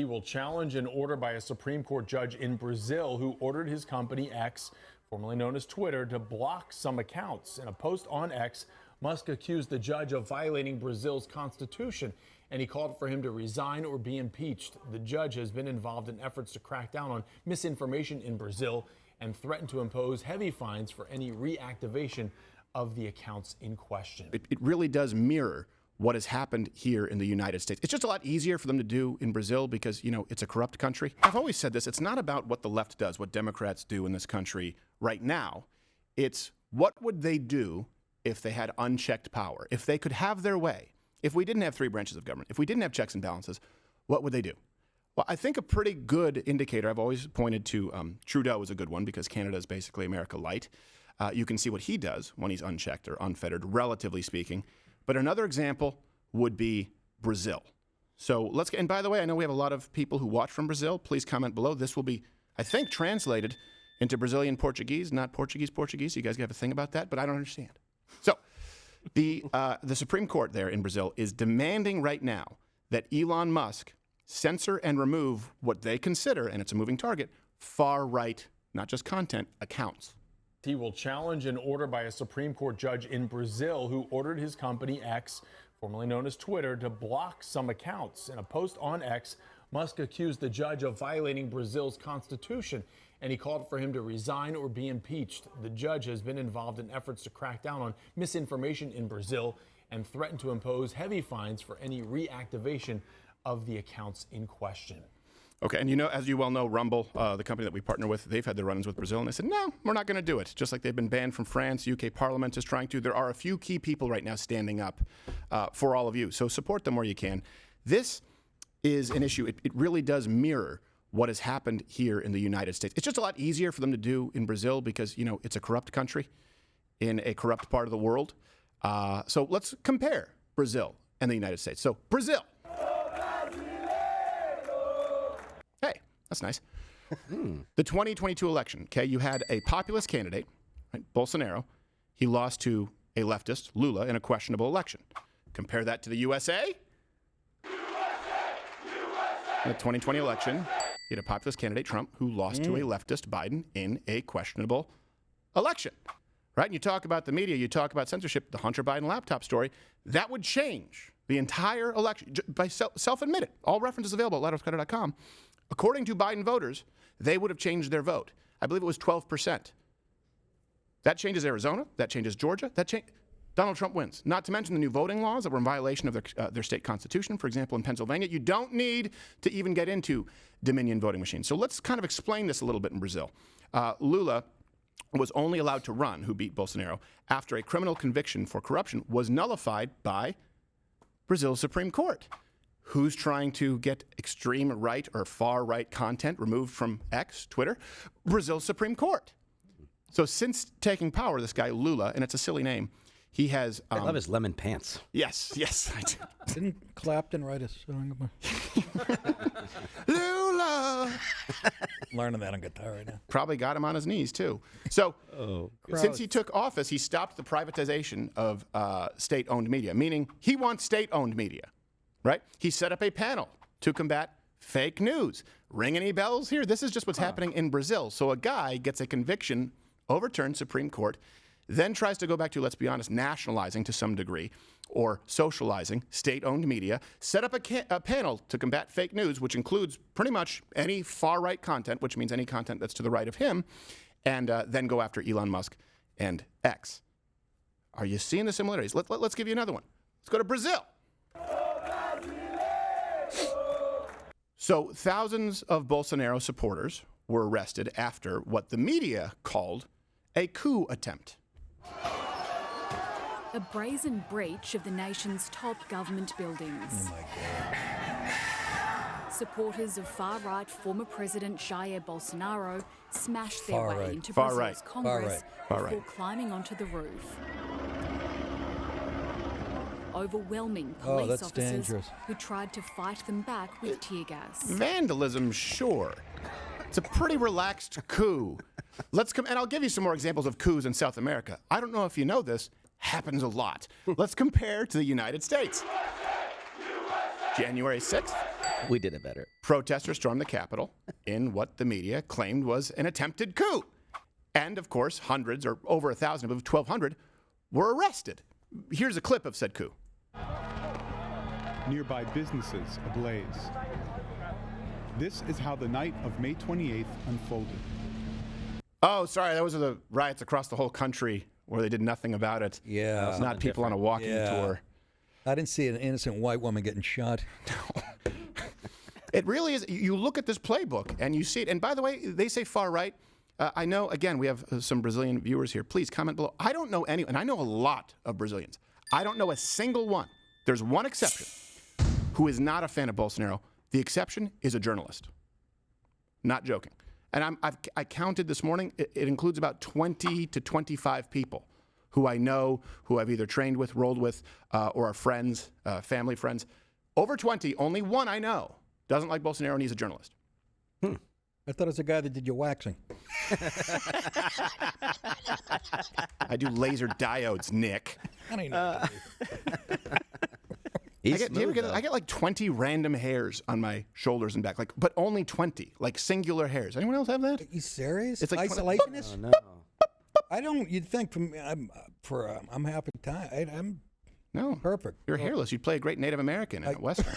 will challenge an order by a Supreme Court judge in Brazil who ordered his company X, formerly known as Twitter, to block some accounts. In a post on X, Musk accused the judge of violating Brazil's constitution, and he called for him to resign or be impeached. The judge has been involved in efforts to crack down on misinformation in Brazil and threatened to impose heavy fines for any reactivation of the accounts in question. It really does mirror what has happened here in the United States. It's just a lot easier for them to do in Brazil because, you know, it's a corrupt country. I've always said this. It's not about what the left does, what Democrats do in this country right now. It's what would they do if they had unchecked power, if they could have their way, if we didn't have three branches of government, if we didn't have checks and balances, what would they do? Well, I think a pretty good indicator, I've always pointed to Trudeau is a good one because Canada is basically America light. You can see what he does when he's unchecked or unfettered, relatively speaking. But another example would be Brazil. So let's get, and by the way, I know we have a lot of people who watch from Brazil. Please comment below. This will be, I think, translated into Brazilian Portuguese, not Portuguese. You guys have a thing about that, but I don't understand. So the Supreme Court there in Brazil is demanding right now that Elon Musk censor and remove what they consider, and it's a moving target, far-right, not just content, accounts. He will challenge an order by a Supreme Court judge in Brazil who ordered his company X, formerly known as Twitter, to block some accounts. In a post on X, Musk accused the judge of violating Brazil's constitution, and he called for him to resign or be impeached. The judge has been involved in efforts to crack down on misinformation in Brazil and threatened to impose heavy fines for any reactivation of the accounts in question. Okay, and you know, as you well know, Rumble, the company that we partner with, they've had their run-ins with Brazil, and they said, no, we're not going to do it. Just like they've been banned from France, UK Parliament is trying to. There are a few key people right now standing up for all of you, so support them where you can. This is an issue. It really does mirror what has happened here in the United States. It's just a lot easier for them to do in Brazil because, you know, it's a corrupt country in a corrupt part of the world. So let's compare Brazil and the United States. So Brazil. Hey, that's nice. The 2022 election, okay, you had a populist candidate, right, Bolsonaro. He lost to a leftist, Lula, in a questionable election. Compare that to the USA. In the 2020 election, you had a populist candidate, Trump, who lost to a leftist, Biden, in a questionable election. Right? And you talk about the media, you talk about censorship, the Hunter Biden laptop story. That would change the entire election by self-admitted. All references available at leftists.com. According to Biden voters, they would have changed their vote. I believe it was 12%. That changes Arizona. That changes Georgia. Donald Trump wins. Not to mention the new voting laws that were in violation of their state constitution. For example, in Pennsylvania, you don't need to even get into Dominion voting machines. So let's kind of explain this a little bit in Brazil. Lula was only allowed to run, who beat Bolsonaro, after a criminal conviction for corruption was nullified by Brazil's Supreme Court. Who's trying to get extreme right or far right content removed from X, Twitter? Brazil's Supreme Court. So since taking power, this guy Lula, and it's a silly name, he has... I love his lemon pants. Yes, I do. Didn't Clapton write a song about Lula! Learning that on guitar right now. Probably got him on his knees, too. So since he took office, he stopped the privatization of state-owned media, meaning he wants state-owned media. Right? He set up a panel to combat fake news. Ring any bells here? This is just what's happening in Brazil. So a guy gets a conviction, overturned Supreme Court, then tries to go back to, let's be honest, nationalizing to some degree or socializing state-owned media, set up a panel to combat fake news, which includes pretty much any far-right content, which means any content that's to the right of him, and then go after Elon Musk and X. Are you seeing the similarities? Let's give you another one. Let's go to Brazil. So thousands of Bolsonaro supporters were arrested after what the media called a coup attempt. A brazen breach of the nation's top government buildings. Oh my God. Supporters of far-right former President Jair Bolsonaro smashed their Far way right. into Far Brazil's right. Congress Far before right. climbing onto the roof. Overwhelming Oh, police that's officers dangerous. who tried to fight them back with tear gas. Vandalism, sure. It's a pretty relaxed coup. And I'll give you some more examples of coups in South America. I don't know if you know this, happens a lot. Let's compare to the United States. January 6th, We did it better. Protesters stormed the Capitol in what the media claimed was an attempted coup. And, of course, hundreds, or over 1,000, I believe 1,200, were arrested. Here's a clip of said coup. Nearby businesses ablaze. This is how the night of May 28th unfolded. Oh, sorry, those are the riots across the whole country where they did nothing about it. Yeah. It's not people on a walking tour. I didn't see an innocent white woman getting shot. It really is. You look at this playbook and you see it. And by the way, they say far right. I know, again, we have some Brazilian viewers here. Please comment below. I don't know any, and I know a lot of Brazilians. I don't know a single one. There's one exception who is not a fan of Bolsonaro. The exception is a journalist. Not joking. And I counted this morning. It includes about 20 to 25 people who I know, who I've either trained with, rolled with, or are friends, family friends. Over 20, only one I know doesn't like Bolsonaro, and he's a journalist. I thought it was the guy that did your waxing. I do laser diodes, Nick. I don't know. I get like 20 random hairs on my shoulders and back, but only 20, like singular hairs. Anyone else have that? Are you serious? It's like isolationist? Oh, no. I don't. You'd think from I'm happy time. I'm No. perfect. You're hairless. You'd play a great Native American in a Western.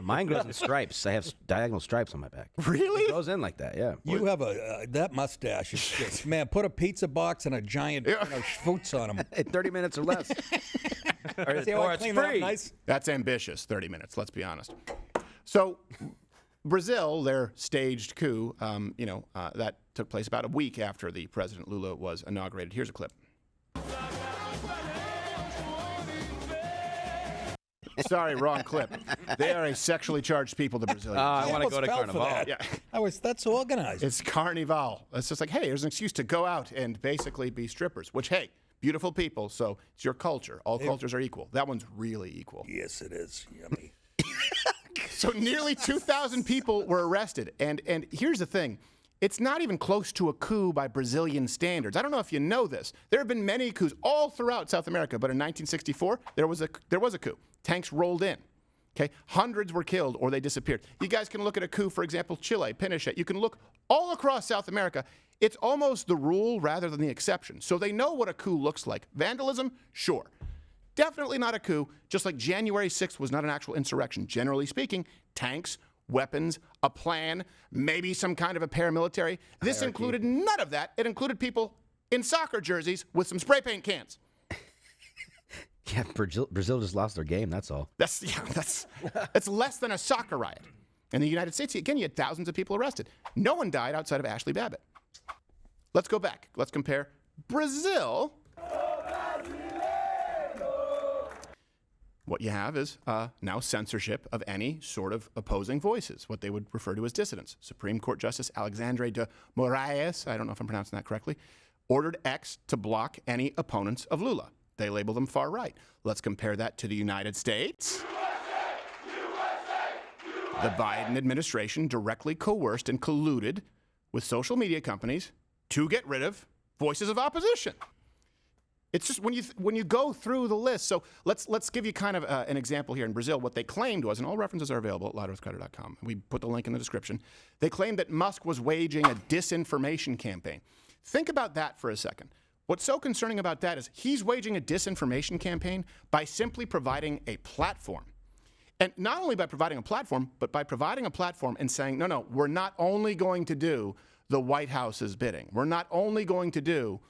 Mine grows in stripes. I have diagonal stripes on my back. Really? It goes in like that, yeah. You have that mustache is just, man. Put a pizza box and a giant schvoots on them. In 30 minutes or less. or See how I it's clean that up free. nice? That's ambitious, 30 minutes, let's be honest. So Brazil, their staged coup, that took place about a week after the President Lula was inaugurated. Here's a clip. Sorry, wrong clip. They are a sexually charged people, the Brazilians. I want to go to almost fell for Carnival. that. Yeah. That's organized. It's Carnival. It's just like, hey, here's an excuse to go out and basically be strippers, which, hey, beautiful people, so it's your culture. All cultures are equal. That one's really equal. Yes, it is. Yummy. So nearly 2,000 people were arrested. And here's the thing. It's not even close to a coup by Brazilian standards. I don't know if you know this. There have been many coups all throughout South America, but in 1964, there was a coup. Tanks rolled in. Okay, hundreds were killed or they disappeared. You guys can look at a coup, for example, Chile, Pinochet. You can look all across South America. It's almost the rule rather than the exception. So they know what a coup looks like. Vandalism, sure. Definitely not a coup, just like January 6th was not an actual insurrection. Generally speaking, tanks, weapons, a plan, maybe some kind of a paramilitary. This included none of that. It included people in soccer jerseys with some spray paint cans. Yeah, Brazil just lost their game, that's all. That's less than a soccer riot. In the United States, again, you had thousands of people arrested. No one died outside of Ashley Babbitt. Let's go back. Let's compare Brazil. What you have is now censorship of any sort of opposing voices, what they would refer to as dissidents. Supreme Court Justice Alexandre de Moraes, I don't know if I'm pronouncing that correctly, ordered X to block any opponents of Lula. They label them far right. Let's compare that to the United States. The Biden administration directly coerced and colluded with social media companies to get rid of voices of opposition. It's just when you go through the list. So let's give you kind of an example here in Brazil. What they claimed was, and all references are available at louderwithcrowder.com. We put the link in the description. They claimed that Musk was waging a disinformation campaign. Think about that for a second. What's so concerning about that is he's waging a disinformation campaign by simply providing a platform. And not only by providing a platform, but by providing a platform and saying, no, we're not only going to do the White House's bidding. We're not only going to do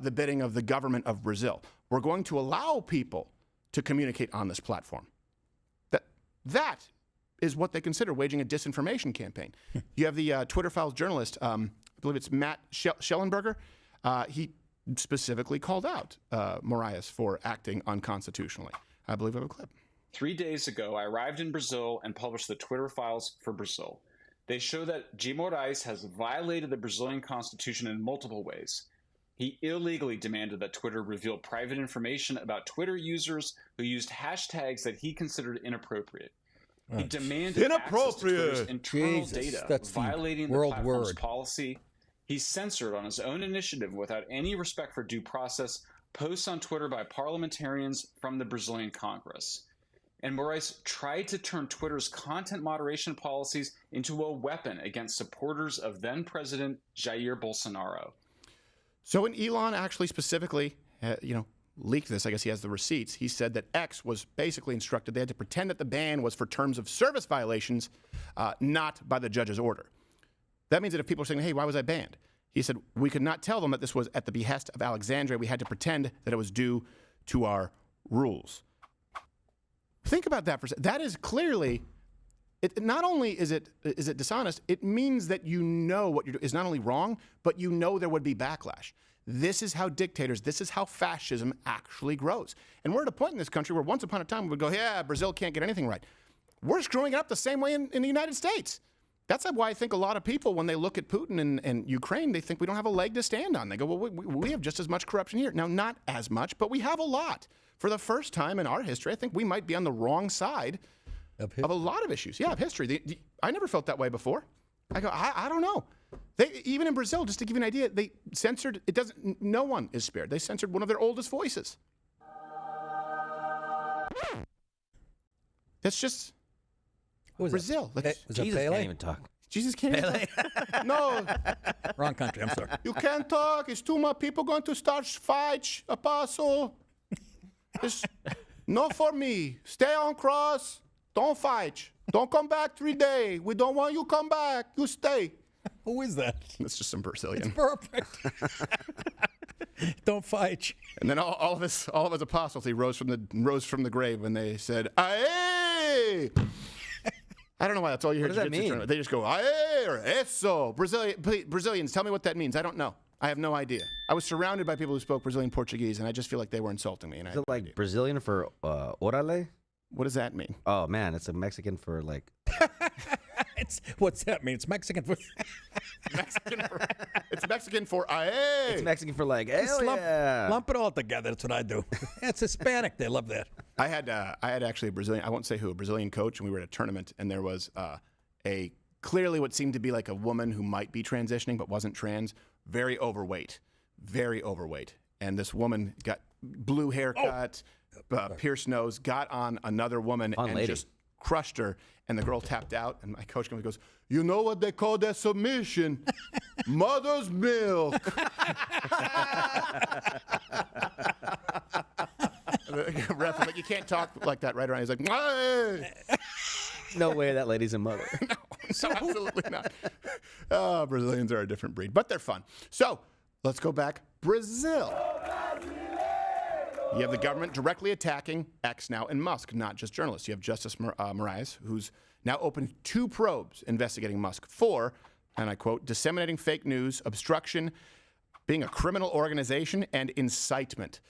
the bidding of the government of Brazil. We're going to allow people to communicate on this platform. That is what they consider waging a disinformation campaign. You have the Twitter Files journalist, I believe it's Matt Schellenberger. He specifically called out Moraes for acting unconstitutionally. I believe I have a clip. 3 days ago, I arrived in Brazil and published the Twitter Files for Brazil. They show that G. Moraes has violated the Brazilian constitution in multiple ways. He illegally demanded that Twitter reveal private information about Twitter users who used hashtags that he considered inappropriate. He demanded access to Twitter's internal data, violating the platform's policy. He censored on his own initiative, without any respect for due process, posts on Twitter by parliamentarians from the Brazilian Congress. and Moraes tried to turn Twitter's content moderation policies into a weapon against supporters of then-President Jair Bolsonaro. So when Elon actually specifically, leaked this, I guess he has the receipts, he said that X was basically instructed they had to pretend that the ban was for terms of service violations, not by the judge's order. That means that if people are saying, hey, why was I banned? He said, we could not tell them that this was at the behest of Alexandria. We had to pretend that it was due to our rules. Think about that for a second. That is clearly, not only is it dishonest, it means that you know what you're doing is not only wrong, but you know there would be backlash. This is how dictators, this is how fascism actually grows. And we're at a point in this country where once upon a time we would go, yeah, Brazil can't get anything right. We're screwing it up the same way in the United States. That's why I think a lot of people, when they look at Putin and Ukraine, they think we don't have a leg to stand on. They go, well, we have just as much corruption here. Now, not as much, but we have a lot. For the first time in our history, I think we might be on the wrong side of a lot of issues. Yeah, of history. I never felt that way before. I go, I don't know. Even in Brazil, just to give you an idea, they censored, no one is spared. They censored one of their oldest voices. That's just Brazil. Was Jesus that Pele? can't even talk. Jesus can't even talk. No. Wrong country, I'm sorry. You can't talk. It's too much. People going to start fights, Apostle. It's not for me. Stay on cross. Don't fight. Don't come back 3 days. We don't want you come back. You stay. Who is that? It's just some Brazilian. Perfect. Don't fight. And then all of his apostles, he rose from the grave when they said, "Aye." I don't know why that's all you hear. What does that mean? They just go, "Aye" or "Eso." Brazilians, tell me what that means. I don't know. I have no idea. I was surrounded by people who spoke Brazilian Portuguese, and I just feel like they were insulting me. And Is it like Brazilian for orale? What does that mean? Oh man, it's a Mexican for like. What's that mean? It's Mexican for. It's Mexican for aye. It's Mexican for like. Hell yeah. Lump it all together. That's what I do. It's Hispanic. They love that. I had actually a Brazilian. I won't say who. A Brazilian coach, and we were at a tournament, and there was a clearly what seemed to be like a woman who might be transitioning but wasn't trans. Very overweight, and this woman got blue haircut, pierced nose, got on another woman and just crushed her, and the girl tapped out, and my coach goes, you know what they call that submission? Mother's milk. The ref was like, you can't talk like that right around. He's like, hey! No way that lady's a mother. No, absolutely not. Oh, Brazilians are a different breed, but they're fun. So let's go back. Brazil. You have the government directly attacking X now and Musk, not just journalists. You have Justice Moraes, who's now opened 2 probes investigating Musk for, and I quote, disseminating fake news, obstruction, being a criminal organization, and incitement.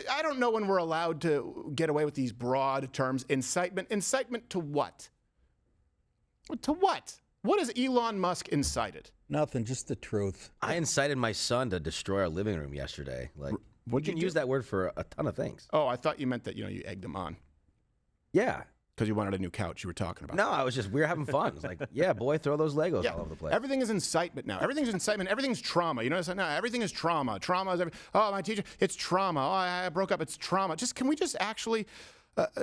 I don't know when we're allowed to get away with these broad terms. Incitement. Incitement to what? To what? What has Elon Musk incited? Nothing, just the truth. I incited my son to destroy our living room yesterday. Like, you can use that word for a ton of things. Oh, I thought you meant that, you egged him on. Yeah. Because you wanted a new couch you were talking about. No, we were having fun. It's like, yeah, boy, throw those Legos all over the place. Everything is incitement now. Everything's incitement. Everything's trauma. You know what I'm saying? No, everything is trauma. Trauma is oh, my teacher, it's trauma. Oh, I broke up. It's trauma. Can we just actually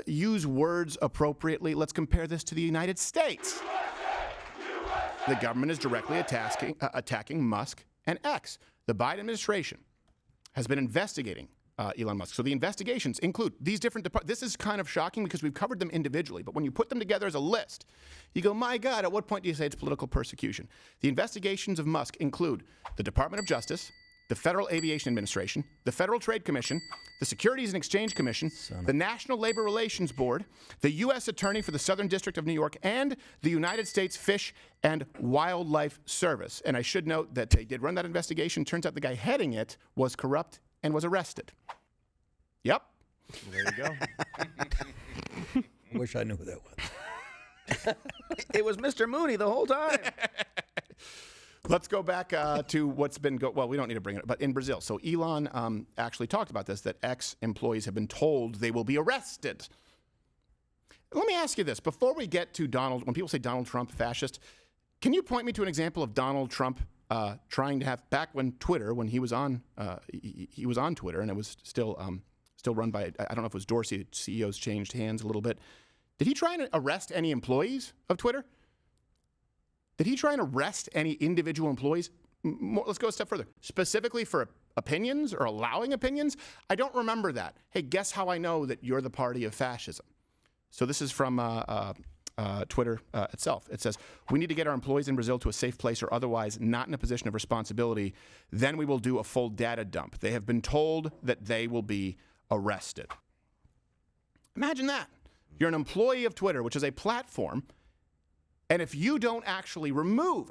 use words appropriately? Let's compare this to the United States. The government is directly attacking Musk and X. The Biden administration has been investigating Elon Musk. So the investigations include these different departments. This is kind of shocking because we've covered them individually, but when you put them together as a list, you go, my God, at what point do you say it's political persecution? The investigations of Musk include the Department of Justice, the Federal Aviation Administration, the Federal Trade Commission, the Securities and Exchange Commission, the National Labor Relations Board, the U.S. Attorney for the Southern District of New York, and the United States Fish and Wildlife Service. And I should note that they did run that investigation. Turns out the guy heading it was corrupt and was arrested. Yep. There you go. I wish I knew who that was. It was Mr. Mooney the whole time. Let's go back to what's been well, we don't need to bring it up, but in Brazil. So Elon actually talked about this, that ex-employees have been told they will be arrested. Let me ask you this. Before we get to when people say Donald Trump, fascist, can you point me to an example of Donald Trump trying to have, back when he was on Twitter, and it was still run by, I don't know if it was Dorsey, CEO's changed hands a little bit. Did he try and arrest any employees of Twitter? Did he try and arrest any individual employees? Let's go a step further. Specifically for opinions or allowing opinions? I don't remember that. Hey, guess how I know that you're the party of fascism? So this is from Twitter itself. It says, we need to get our employees in Brazil to a safe place or otherwise not in a position of responsibility. Then we will do a full data dump. They have been told that they will be arrested. Imagine that. You're an employee of Twitter, which is a platform, and if you don't actually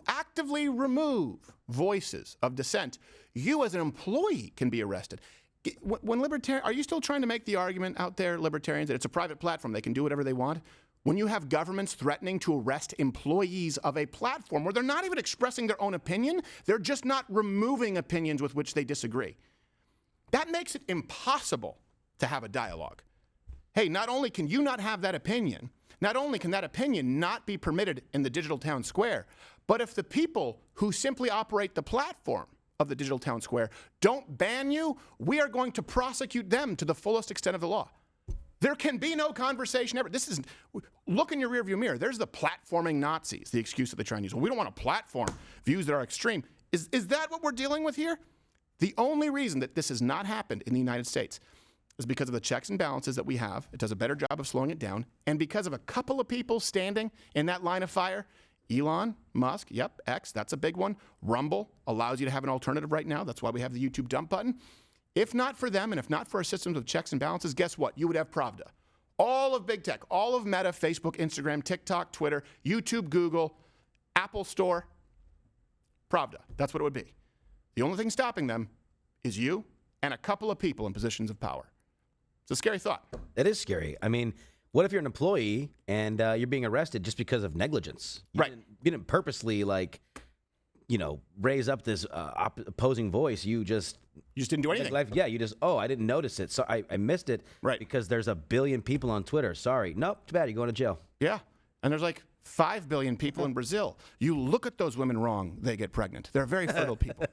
actively remove voices of dissent, you as an employee can be arrested. Are you still trying to make the argument out there, libertarians, that it's a private platform, they can do whatever they want? When you have governments threatening to arrest employees of a platform where they're not even expressing their own opinion, they're just not removing opinions with which they disagree. That makes it impossible to have a dialogue. Hey, not only can you not have that opinion, not only can that opinion not be permitted in the digital town square, but if the people who simply operate the platform of the digital town square don't ban you, we are going to prosecute them to the fullest extent of the law. There can be no conversation ever. Look in your rearview mirror. There's the platforming Nazis, the excuse that they try and use. Well, we don't want to platform views that are extreme. Is that what we're dealing with here? The only reason that this has not happened in the United States is because of the checks and balances that we have. It does a better job of slowing it down. And because of a couple of people standing in that line of fire, Elon Musk, yep, X, that's a big one. Rumble allows you to have an alternative right now. That's why we have the YouTube dump button. If not for them and if not for our systems of checks and balances, guess what? You would have Pravda. All of big tech, all of Meta, Facebook, Instagram, TikTok, Twitter, YouTube, Google, Apple Store, Pravda. That's what it would be. The only thing stopping them is you and a couple of people in positions of power. It's a scary thought. It is scary. I mean, what if you're an employee and you're being arrested just because of negligence? You didn't purposely, raise up this opposing voice. You just didn't do anything. You just, I didn't notice it. So I missed it because there's a billion people on Twitter. Sorry. Nope, too bad. You're going to jail. Yeah. And there's 5 billion people in Brazil. You look at those women wrong, they get pregnant. They're very fertile people.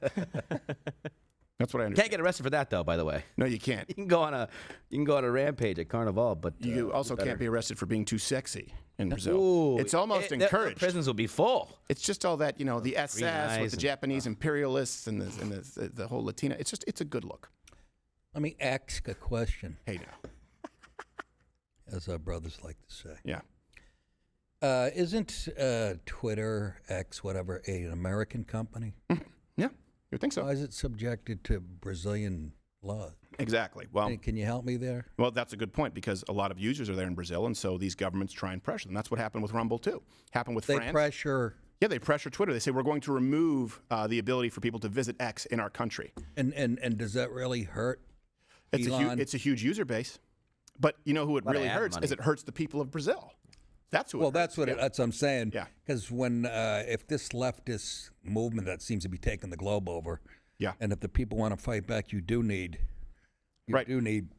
That's what I understand. Can't get arrested for that, though, by the way. No, you can't. You can go on a rampage at Carnival, but you also can't be arrested for being too sexy in Brazil. Ooh, it's almost encouraged. Prisons will be full. It's just all that, the SS with the Japanese imperialists and the whole Latina. It's a good look. Let me ask a question. Hey, now. As our brothers like to say. Yeah. Isn't Twitter, X, whatever, an American company? Yeah. You would think so. Why is it subjected to Brazilian law? Exactly. Well, can you help me there? Well, that's a good point because a lot of users are there in Brazil, and so these governments try and pressure them. That's what happened with Rumble too. Happened with France. They pressure. Yeah, they pressure Twitter. They say we're going to remove the ability for people to visit X in our country. And does that really hurt Elon? It's a huge user base, but you know who it really hurts is it hurts the people of Brazil. That's who. That's what I'm saying. Yeah. Because if this leftist movement that seems to be taking the globe over, and if the people want to fight back, you do need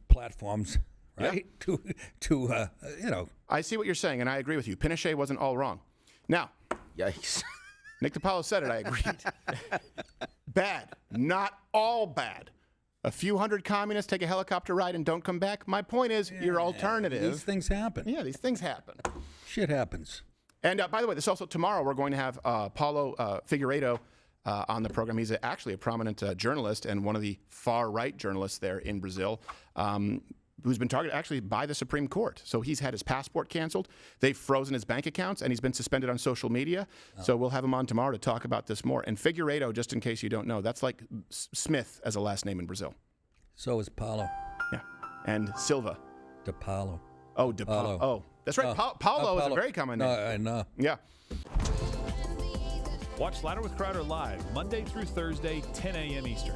platforms, right? Yeah. To I see what you're saying, and I agree with you. Pinochet wasn't all wrong. Now, yikes. Nick DiPaolo said it. I agreed. Bad, not all bad. A few hundred communists take a helicopter ride and don't come back. My point is, your alternative. These things happen. Yeah, these things happen. Shit happens. And by the way, tomorrow we're going to have Paulo Figueiredo on the program. He's actually a prominent journalist and one of the far-right journalists there in Brazil, who's been targeted actually by the Supreme Court. So he's had his passport canceled. They've frozen his bank accounts, and he's been suspended on social media. Oh. So we'll have him on tomorrow to talk about this more. And Figueiredo, just in case you don't know, that's like Smith as a last name in Brazil. So is Paulo. Yeah. And Silva. DiPaolo. Oh, DiPaolo. Oh, that's right. Paulo is a very common name. No, I know. Yeah. Watch Ladder with Crowder live Monday through Thursday, 10 a.m. Eastern.